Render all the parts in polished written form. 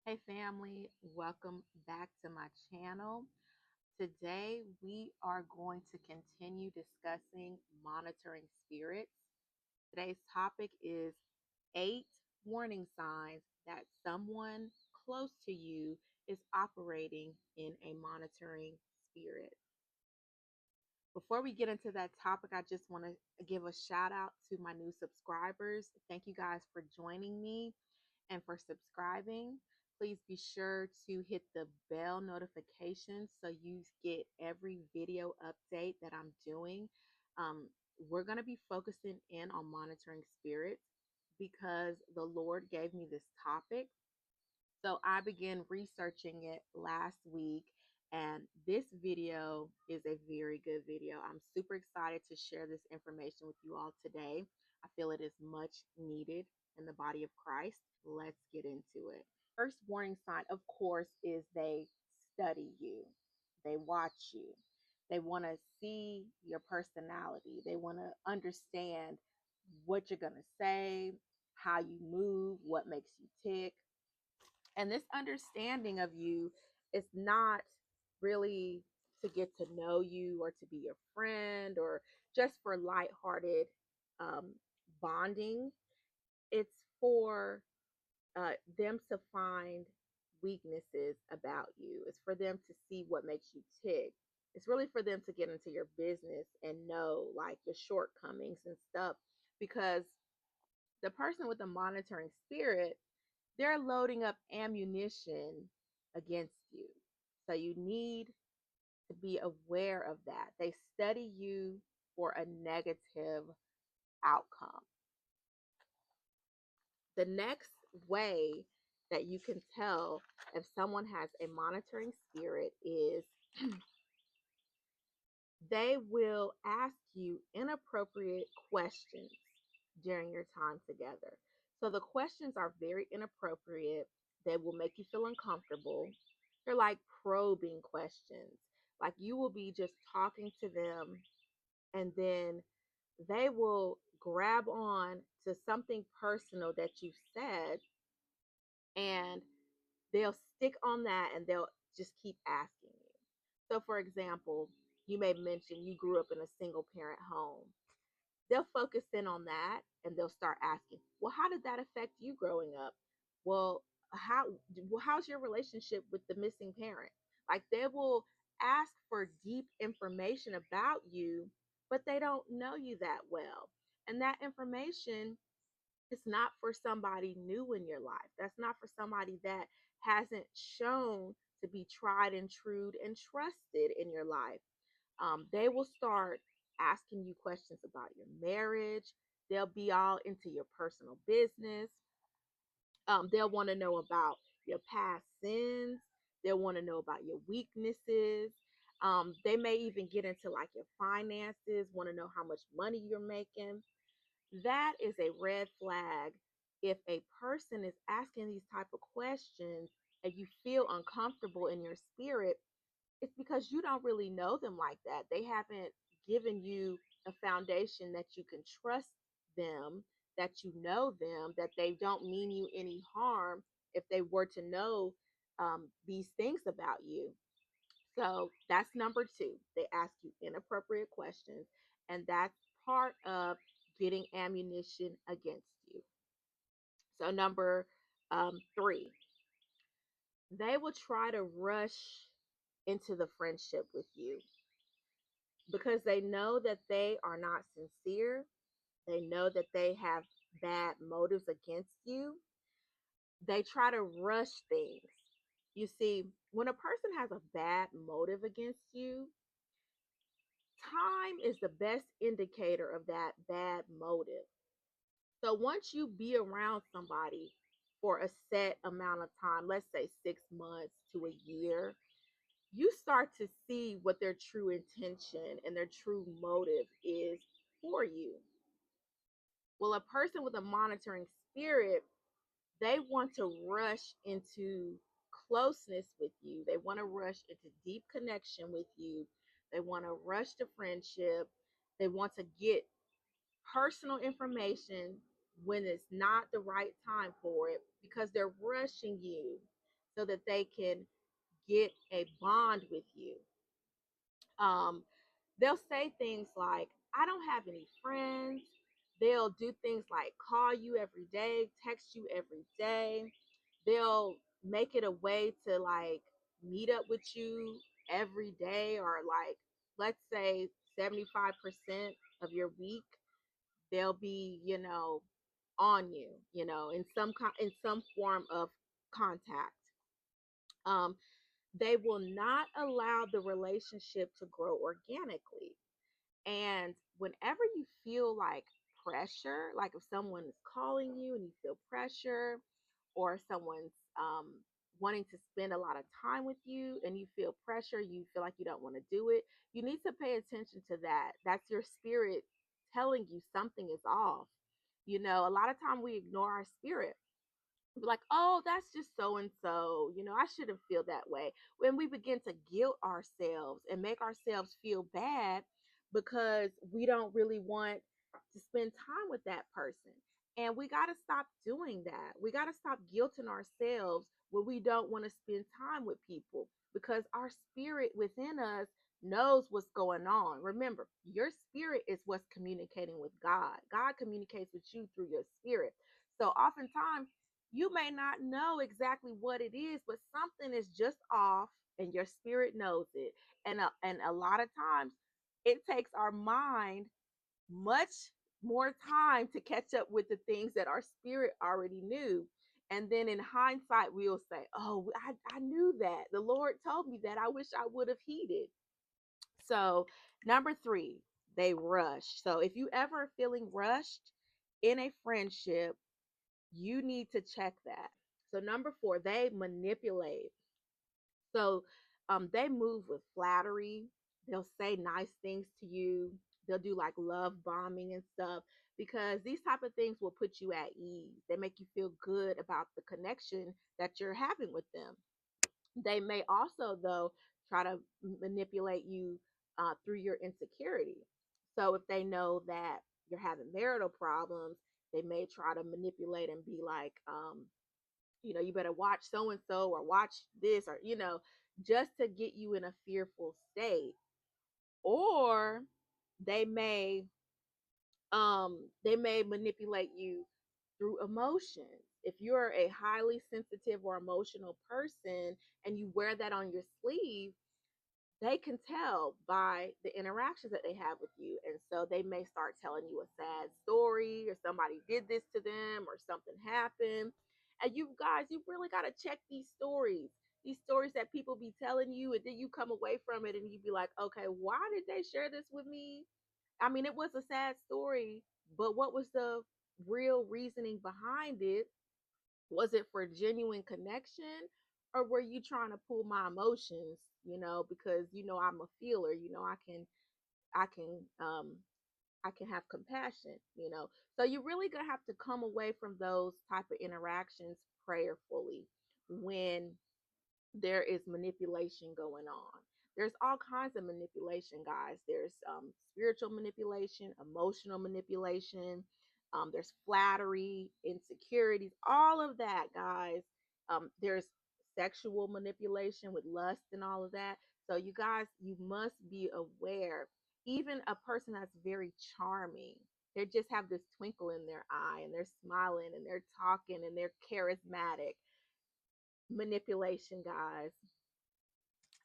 Hey family, welcome back to my channel. Today we are going to continue discussing monitoring spirits. Today's topic is 8 warning signs that someone close to you is operating in a monitoring spirit. Before we get into that topic, I just want to give a shout out to my new subscribers. Thank you guys for joining me and for subscribing. Please be sure to hit the bell notification so you get every video update that I'm doing. Um, we're going to be focusing in on monitoring spirits because the Lord gave me this topic. So I began researching it last week, and this video is a very good video. I'm super excited to share this information with you all today. I feel it is much needed in the body of Christ. Let's get into it. First warning sign, of course, is they study you, they watch you, they want to see your personality, they want to understand what you're going to say, how you move, what makes you tick. And this understanding of you is not really to get to know you or to be your friend or just for lighthearted um, bonding. It's for them to find weaknesses about you. It's for them to see what makes you tick. It's really for them to get into your business and know like your shortcomings and stuff because the person with a monitoring spirit, they're loading up ammunition against you. So you need to be aware of that. They study you for a negative outcome. The next way that you can tell if someone has a monitoring spirit is they will ask you inappropriate questions during your time together. So the questions are very inappropriate. They will make you feel uncomfortable. They're like probing questions. Like you will be just talking to them, and then they will grab on to something personal that you said, and they'll stick on that and they'll just keep asking you. So, for example, you may mention you grew up in a single parent home. They'll focus in on that and they'll start asking, well, how did that affect you growing up? Well, how how's your relationship with the missing parent? Like they will ask for deep information about you, but they don't know you that well. And that information is not for somebody new in your life. That's not for somebody that hasn't shown to be tried and true and trusted in your life. They will start asking you questions about your marriage. They'll be all into your personal business. They'll want to know about your past sins. They'll want to know about your weaknesses. They may even get into like your finances, want to know how much money you're making. That is a red flag. If a person is asking these type of questions and you feel uncomfortable in your spirit, it's because you don't really know them like that. They haven't given you a foundation that you can trust them, that you know them, that they don't mean you any harm if they were to know these things about you. So that's number two. They ask you inappropriate questions, and that's part of getting ammunition against you. So, number three, they will try to rush into the friendship with you because they know that they are not sincere. They know that they have bad motives against you. They try to rush things. You see, when a person has a bad motive against you, time is the best indicator of that bad motive. So once you be around somebody for a set amount of time, let's say 6 months to a year, you start to see what their true intention and their true motive is for you. Well, a person with a monitoring spirit, they want to rush into closeness with you. They want to rush into deep connection with you. They want to rush to friendship. They want to get personal information when it's not the right time for it because they're rushing you. so that they can get a bond with you. Um, they'll say things like, I don't have any friends. They'll do things like call you every day, text you every day. They'll make it a way to like meet up with you every day, or like, let's say 75% of your week, they'll be, on you, in some form of contact. Um, they will not allow the relationship to grow organically. And whenever you feel like pressure, like if someone is calling you and you feel pressure, or someone's wanting to spend a lot of time with you and you feel pressure, you feel like you don't want to do it, you need to pay attention to that. That's your spirit telling you something is off. A lot of time we ignore our spirit, be like, oh, that's just so and so, I shouldn't feel that way. When we begin to guilt ourselves and make ourselves feel bad because we don't really want to spend time with that person. And we got to stop doing that. We got to stop guilting ourselves when we don't want to spend time with people, because our spirit within us knows what's going on. Remember, your spirit is what's communicating with God. God communicates with you through your spirit. So oftentimes, you may not know exactly what it is, but something is just off and your spirit knows it. And a lot of times it takes our mind much more time to catch up with the things that our spirit already knew. And then in hindsight, we'll say, oh, I knew that. The Lord told me that. I wish I would have heeded. So, number three, they rush. So, if you ever feeling rushed in a friendship, you need to check that. So number four, they manipulate. So they move with flattery. They'll say nice things to you. They'll do like love bombing and stuff, because these type of things will put you at ease. They make you feel good about the connection that you're having with them. They may also, though, try to manipulate you through your insecurity. So if they know that you're having marital problems, they may try to manipulate and be like, you better watch so and so, or watch this, or, just to get you in a fearful state. Or they may they may manipulate you through emotions. If you're a highly sensitive or emotional person and you wear that on your sleeve, they can tell by the interactions that they have with you. And so they may start telling you a sad story, or somebody did this to them, or something happened. And you guys, you really got to check these stories that people be telling you. And then you come away from it and you be like, okay, why did they share this with me? I mean, it was a sad story, but what was the real reasoning behind it? Was it for genuine connection, or were you trying to pull my emotions, because I'm a feeler, I can I can have compassion, So you really gonna have to come away from those type of interactions prayerfully when there is manipulation going on. There's all kinds of manipulation, guys. There's spiritual manipulation, emotional manipulation. There's flattery, insecurities, all of that, guys. There's sexual manipulation with lust and all of that. So, you guys, you must be aware. Even a person that's very charming, they just have this twinkle in their eye and they're smiling and they're talking and they're charismatic. Manipulation, guys.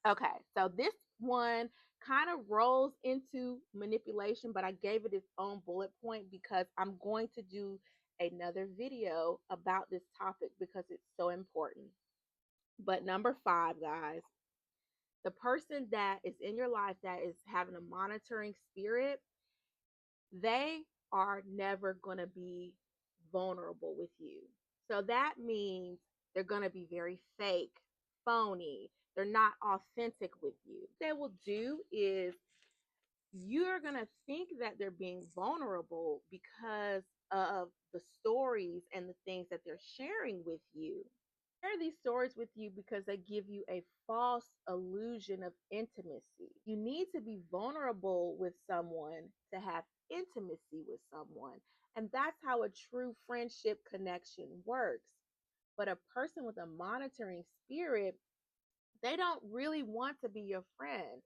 Okay, so this one kind of rolls into manipulation, but I gave it its own bullet point because I'm going to do another video about this topic because it's so important. But number five, guys, the person that is in your life that is having a monitoring spirit, they are never going to be vulnerable with you. So that means they're going to be very fake, phony. They're not authentic with you. What they will do is you're going to think that they're being vulnerable because of the stories and the things that they're sharing with you. Share these stories with you because they give you a false illusion of intimacy. You need to be vulnerable with someone to have intimacy with someone. And that's how a true friendship connection works. But a person with a monitoring spirit, they don't really want to be your friend.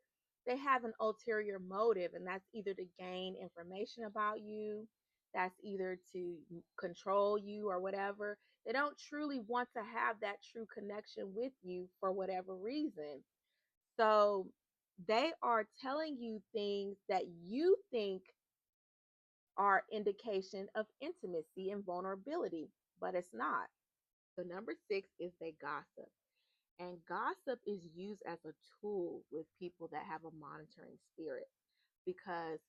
They have an ulterior motive, and that's either to gain information about you, that's either to control you or whatever. They don't truly want to have that true connection with you for whatever reason. So they are telling you things that you think are indication of intimacy and vulnerability, but it's not. So number 6 is they gossip. And gossip is used as a tool with people that have a monitoring spirit, because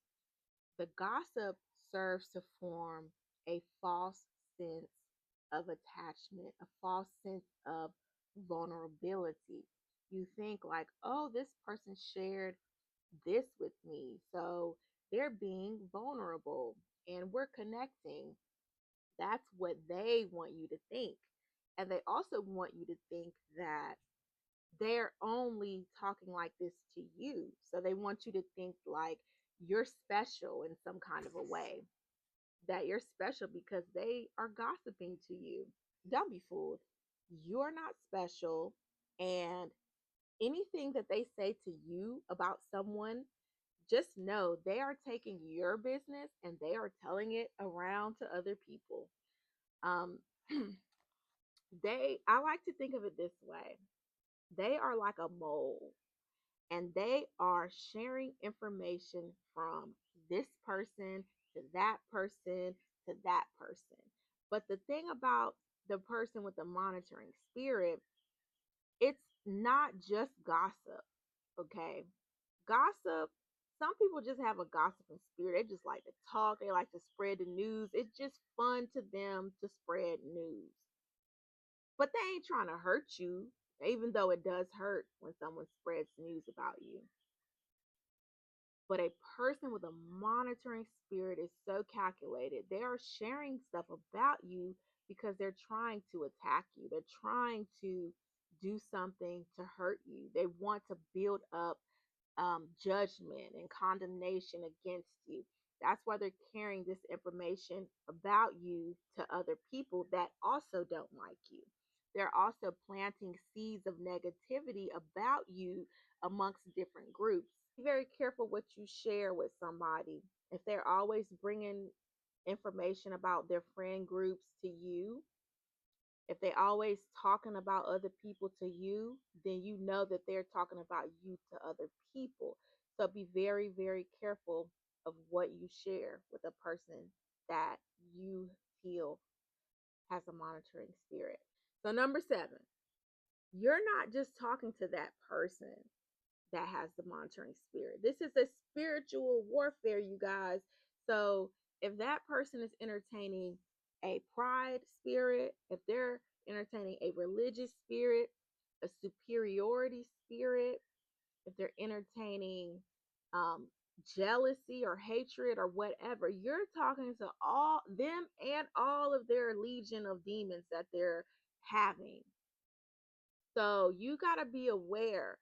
the gossip serves to form a false sense of attachment, a false sense of vulnerability. You think like, oh, this person shared this with me, so they're being vulnerable and we're connecting. That's what they want you to think. And they also want you to think that they're only talking like this to you. So they want you to think like you're special in some kind of a way, that you're special because they are gossiping to you. Don't be fooled. You're not special. And anything that they say to you about someone, just know they are taking your business and they are telling it around to other people. Um, I like to think of it this way: they are like a mole, and they are sharing information from this person to that person to that person. But the thing about the person with the monitoring spirit, it's not just gossip, okay? Gossip, some people just have a gossiping spirit. They just like to talk, they like to spread the news. It's just fun to them to spread news. But they ain't trying to hurt you, even though it does hurt when someone spreads news about you. But a person with a monitoring spirit is so calculated. They are sharing stuff about you because they're trying to attack you. They're trying to do something to hurt you. They want to build up judgment and condemnation against you. That's why they're carrying this information about you to other people that also don't like you. They're also planting seeds of negativity about you amongst different groups. Be very careful what you share with somebody. If they're always bringing information about their friend groups to you, if they always talking about other people to you, then you know that they're talking about you to other people. So be very, very careful of what you share with a person that you feel has a monitoring spirit. So number 7, you're not just talking to that person that has the monitoring spirit. This is a spiritual warfare, you guys. So if that person is entertaining a pride spirit, if they're entertaining a religious spirit, a superiority spirit, if they're entertaining um, jealousy or hatred or whatever, you're talking to all them and all of their legion of demons that they're having. So you got to be aware.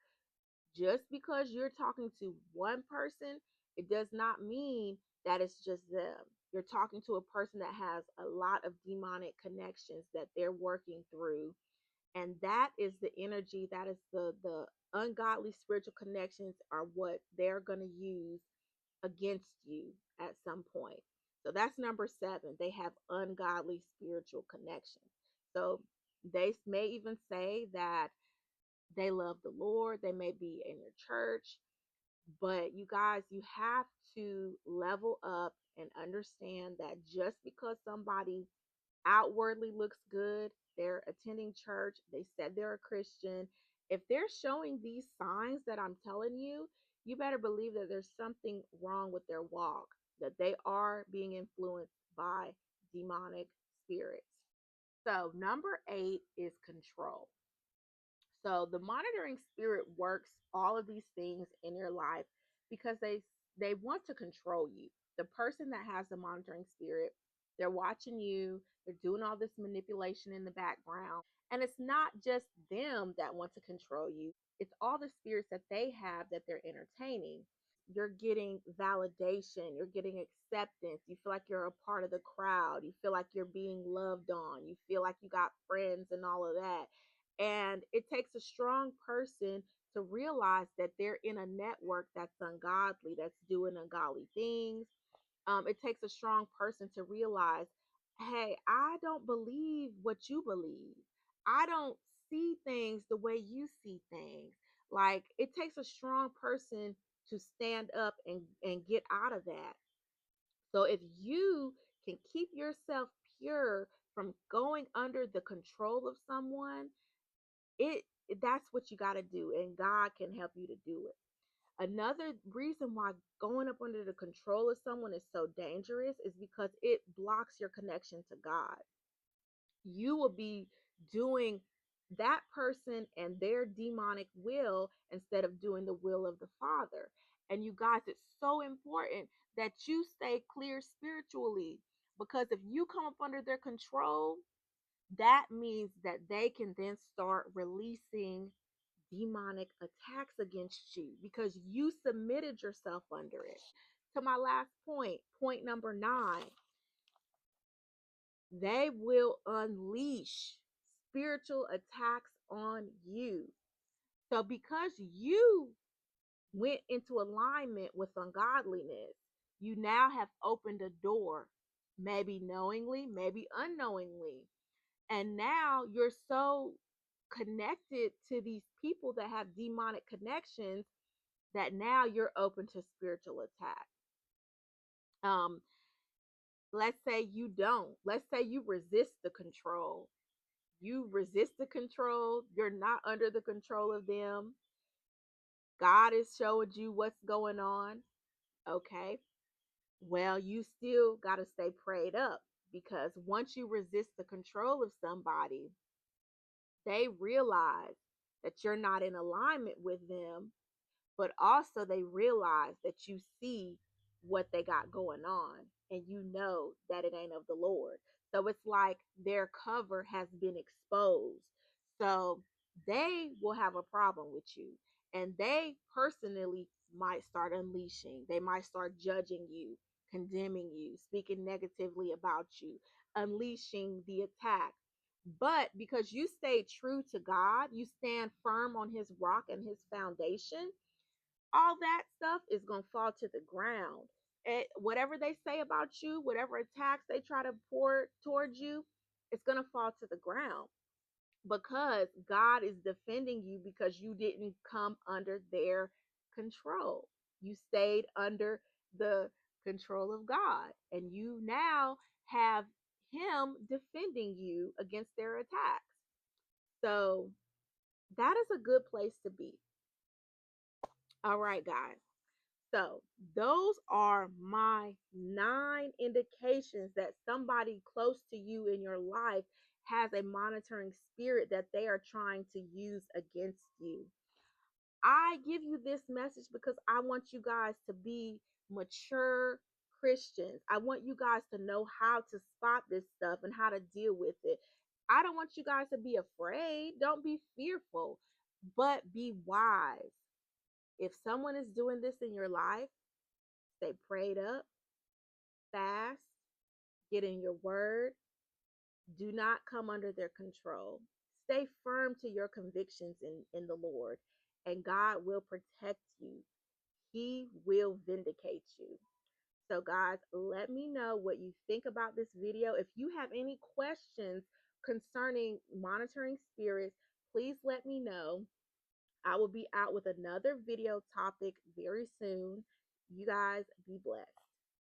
Just because you're talking to one person, it does not mean that it's just them. You're talking to a person that has a lot of demonic connections that they're working through. And that is the energy, that is the ungodly spiritual connections are what they're going to use against you at some point. So that's number 7. They have ungodly spiritual connections. So they may even say that they love the Lord, they may be in your church, but you guys, you have to level up and understand that just because somebody outwardly looks good, they're attending church, they said they're a Christian, if they're showing these signs that I'm telling you, you better believe that there's something wrong with their walk, that they are being influenced by demonic spirits. So, number 8 is control. So the monitoring spirit works all of these things in your life because they want to control you. The person that has the monitoring spirit, they're watching you, they're doing all this manipulation in the background. And it's not just them that want to control you. It's all the spirits that they have that they're entertaining. you're getting validation, you're getting acceptance, you feel like you're a part of the crowd, you feel like you're being loved on, you feel like you got friends and all of that. And it takes a strong person to realize that they're in a network that's ungodly, that's doing ungodly things. It takes a strong person to realize, hey, I don't believe what you believe. I don't see things the way you see things. Like, it takes a strong person to stand up and get out of that. So if you can keep yourself pure from going under the control of someone, it that's what you got to do, and God can help you to do it. Another reason why going up under the control of someone is so dangerous is because it blocks your connection to God. You will be doing that person and their demonic will instead of doing the will of the Father. And you guys, it's so important that you stay clear spiritually, because if you come up under their control, that means that they can then start releasing demonic attacks against you because you submitted yourself under it. To my last point, point number 9, they will unleash spiritual attacks on you. So because you went into alignment with ungodliness, you now have opened a door, maybe knowingly, maybe unknowingly. And now you're so connected to these people that have demonic connections that now you're open to spiritual attack. Um, let's say you don't. Let's say you resist the control. You resist the control. You're not under the control of them. God is showing you what's going on. Okay. Well, you still got to stay prayed up, because once you resist the control of somebody, they realize that you're not in alignment with them, but also they realize that you see what they got going on and you know that it ain't of the Lord. So it's like their cover has been exposed. So they will have a problem with you, and they personally might start unleashing. They might start judging you, condemning you, speaking negatively about you, unleashing the attack. But because you stay true to God, you stand firm on his rock and his foundation, all that stuff is going to fall to the ground. And whatever they say about you, whatever attacks they try to pour towards you, it's going to fall to the ground, because God is defending you, because you didn't come under their control. You stayed under the control of God, and you now have him defending you against their attacks. So that is a good place to be. All right, guys. So, those are my 9 indications that somebody close to you in your life has a monitoring spirit that they are trying to use against you. I give you this message because I want you guys to be mature Christians. I want you guys to know how to spot this stuff and how to deal with it. I don't want you guys to be afraid. Don't be fearful, but be wise. If someone is doing this in your life, stay prayed up, fast, get in your word. Do not come under their control. Stay firm to your convictions in the Lord, and God will protect you. He will vindicate you. So, guys, let me know what you think about this video. If you have any questions concerning monitoring spirits, please let me know. I will be out with another video topic very soon. You guys be blessed.